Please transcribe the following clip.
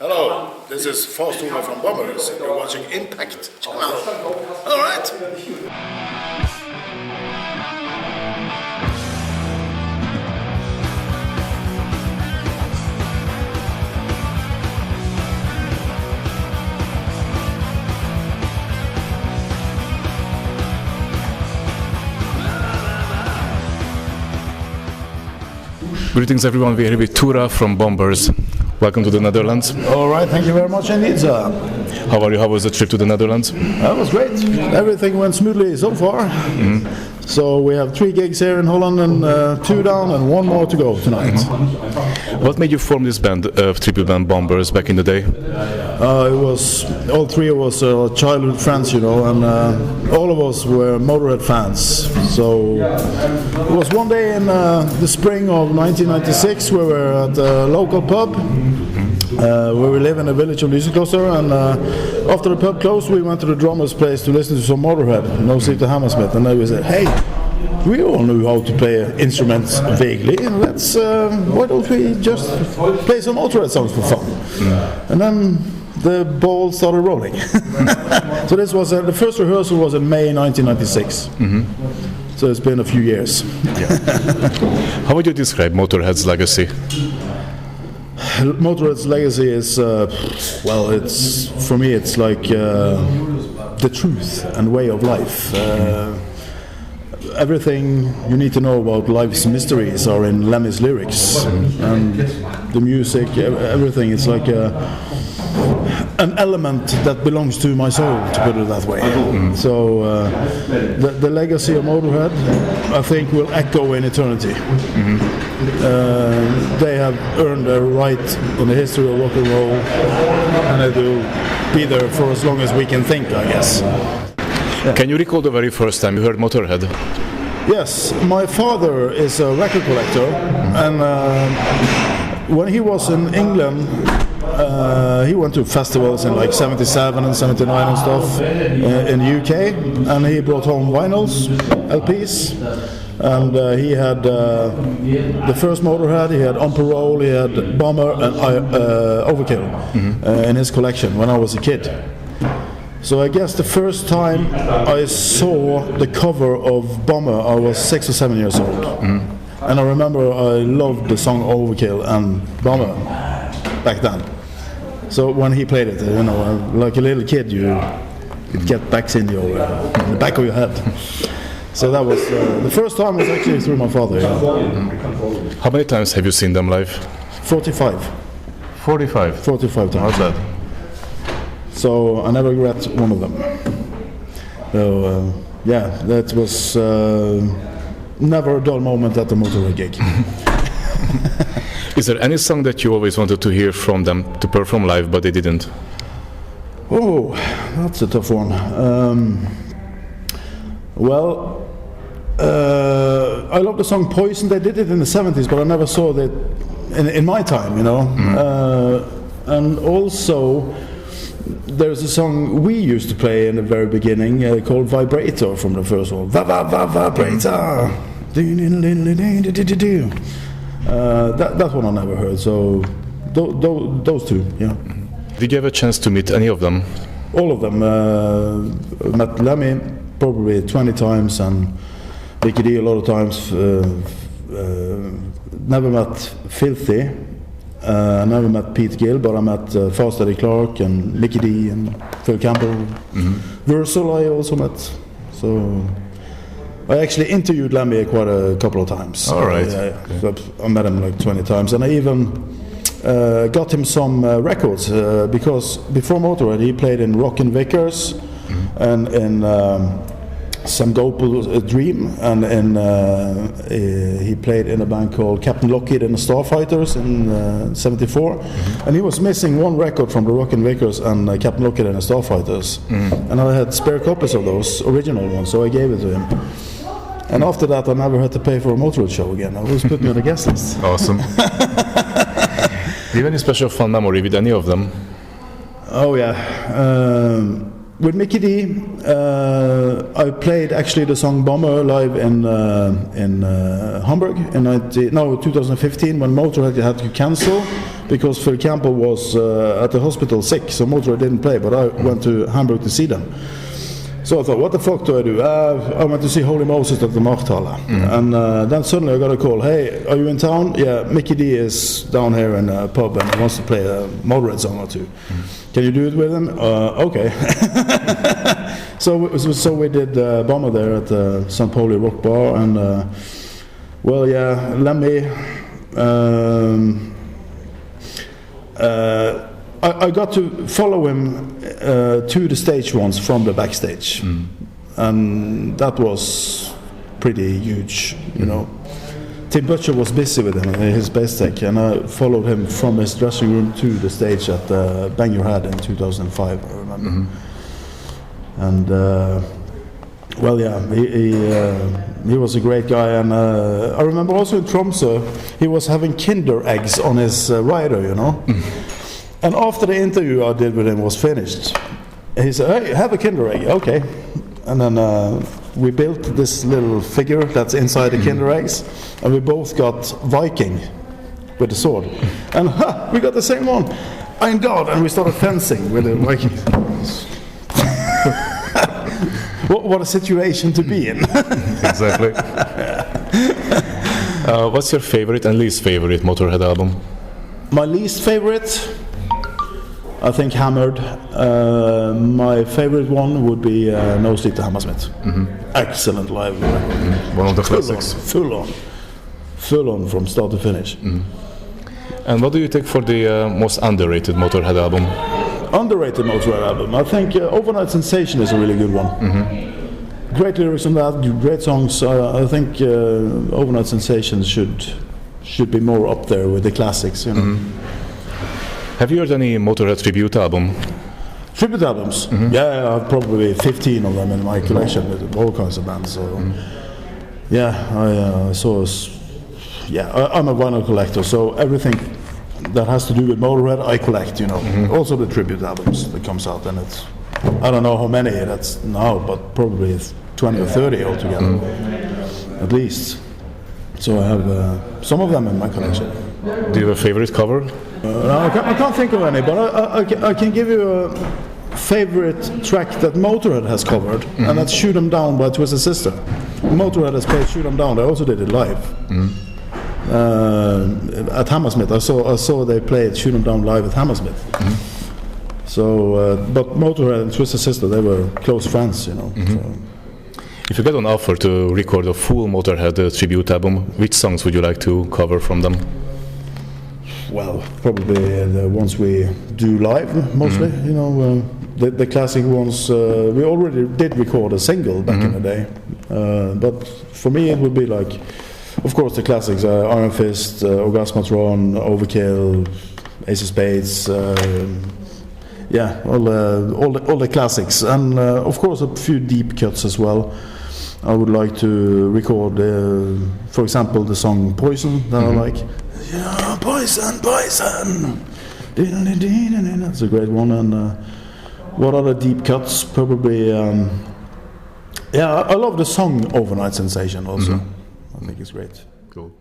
Hello, this is Tore from Bömbers, and you're watching Impact Channel. All right. Greetings everyone, we're here with Tore from Bömbers. Welcome to the Netherlands. All right, thank you very much indeed, sir. How are you? How was the trip to the Netherlands? That was great. Everything went smoothly so far. Mm-hmm. So we have 3 gigs here in Holland and 2 down and 1 more to go tonight. Mm-hmm. What made you form this band, triple band Bömbers, back in the day? It was all 3 of us childhood friends, you know, and all of us were Motörhead fans. So it was one day in the spring of 1996. We were at a local pub where we live in a village of Lysekloster, and after the pub closed, we went to the drummer's place to listen to some Motörhead, No Seat to Hammersmith, and then we said, hey, we all knew how to play instruments vaguely, and let's why don't we just play some Motörhead songs for fun? And then the ball started rolling. So this was the first rehearsal was in May 1996. So it's been a few years. How would you describe Motörhead's legacy? Motörhead's legacy is, well, it's for me it's like the truth and way of life. Everything you need to know about life's mysteries are in Lemmy's lyrics, and the music, everything. It's like an element that belongs to my soul, to put it that way. So the legacy of Motörhead, I think, will echo in eternity. They have earned a right in the history of rock and roll, and it will be there for as long as we can think, I guess. Yeah. Can you recall the very first time you heard Motörhead? Yes, my father is a record collector, and when he was in England, he went to festivals in like 77 and 79 and stuff in the UK, and he brought home vinyls, LPs, and he had the first Motörhead, he had On Parole, he had Bomber and Overkill in his collection when I was a kid. So I guess the first time I saw the cover of Bomber, I was 6 or 7 years old. And I remember I loved the song Overkill and Bomber back then. So when he played it, you know, like a little kid, it get back in the back of your head. So that was the first time was actually through my father. Yeah. How many times have you seen them live? 45. 45? 45 times. How's that? So I never regret one of them. So yeah, that was never a dull moment at the Motörhead gig. Is there any song that you always wanted to hear from them to perform live, but they didn't? Oh, that's a tough one. Well, I love the song Poison. They did it in the 70s, but I never saw that in my time, you know. And also, there's a song we used to play in the very beginning called Vibrator from the first one. Vibrator! That one I never heard, so those 2, yeah. Did you have a chance to meet any of them? All of them. Met Lemmy probably 20 times, and Mickey D a lot of times. Never met Filthy. I never met Pete Gill, but I met Fast Eddie Clark and Mickey D and Phil Campbell. Versal I also met. So I actually interviewed Lemmy quite a couple of times. All right. Okay. So I met him like 20 times, and I even got him some records because before Motörhead he played in Rockin' Vickers and in Sam Gopal's Dream, and he played in a band called Captain Lockheed and the Starfighters in '74, and he was missing one record from the Rockin' Vickers and Captain Lockheed and the Starfighters, and I had spare copies of those original ones, so I gave it to him. And after that, I never had to pay for a Motörhead show again. I was put me on the guest list. Awesome. Do you have any special fun memory with any of them? Oh yeah. With Mickey D, I played actually the song Bomber live in Hamburg in 2015 when Motörhead had to cancel because Phil Campbell was at the hospital sick, so Motörhead didn't play, but I went to Hamburg to see them. So I thought, what the fuck do I do? I went to see Holy Moses at the Motörhead, and then suddenly I got a call. Hey, are you in town? Yeah, Mickey D is down here in a pub and he wants to play a Motörhead song or two. Can you do it with him? Okay. So we did Bomber there at the St. Pauli Rock Bar, and well, yeah, Lemmy. I got to follow him to the stage once from the backstage, and that was pretty huge, you know. Tim Butcher was busy with him, his bass tech, and I followed him from his dressing room to the stage at Bang Your Head in 2005, I remember. And well, yeah, he was a great guy, and I remember also in Tromsø, he was having Kinder eggs on his rider, you know. And after the interview I did with him was finished, he said, hey, have a Kinder egg, okay. And then we built this little figure that's inside the Kinder eggs, and we both got Viking with the sword. And we got the same one. I'm God, and we started fencing with the Viking. What a situation to be in. Exactly. What's your favorite and least favorite Motörhead album? My least favorite, I think Hammered. My favorite one would be No Sleep to Hammersmith. Excellent live record. One of the classics. Full on from start to finish. And what do you take for the most underrated Motörhead album? Underrated Motörhead album. I think Overnight Sensation is a really good one. Great lyrics on that, great songs. I think Overnight Sensation should be more up there with the classics, you know. Have you heard any Motörhead tribute album? Tribute albums? Yeah, I have probably 15 of them in my collection with all kinds of bands. So yeah, I'm a vinyl collector, so everything that has to do with Motörhead I collect, you know. Also the tribute albums that comes out, and it's, I don't know how many that's now, but probably 20 or 30 altogether, at least. So I have some of them in my collection. Do you have a favorite cover? I can't think of any, but I can give you a favorite track that Motörhead has covered, and that's Shoot 'Em Down by Twisted Sister. Motörhead has played Shoot 'Em Down, they also did it live. At Hammersmith, I saw they played Shoot 'Em Down live at Hammersmith. So, but Motörhead and Twisted Sister, they were close friends, you know. So. If you get an offer to record a full Motörhead tribute album, which songs would you like to cover from them? Well, probably the ones we do live, mostly. You know, the classic ones. We already did record a single back in the day, but for me it would be like, of course, the classics: Iron Fist, Orgasmatron, Overkill, Ace of Spades. Yeah, all the classics, and of course a few deep cuts as well. I would like to record, for example, the song "Poison" that I like. Yeah, poison, poison. That's a great one. And what other deep cuts? Probably. Yeah, I love the song "Overnight Sensation" also. I think it's great. Cool.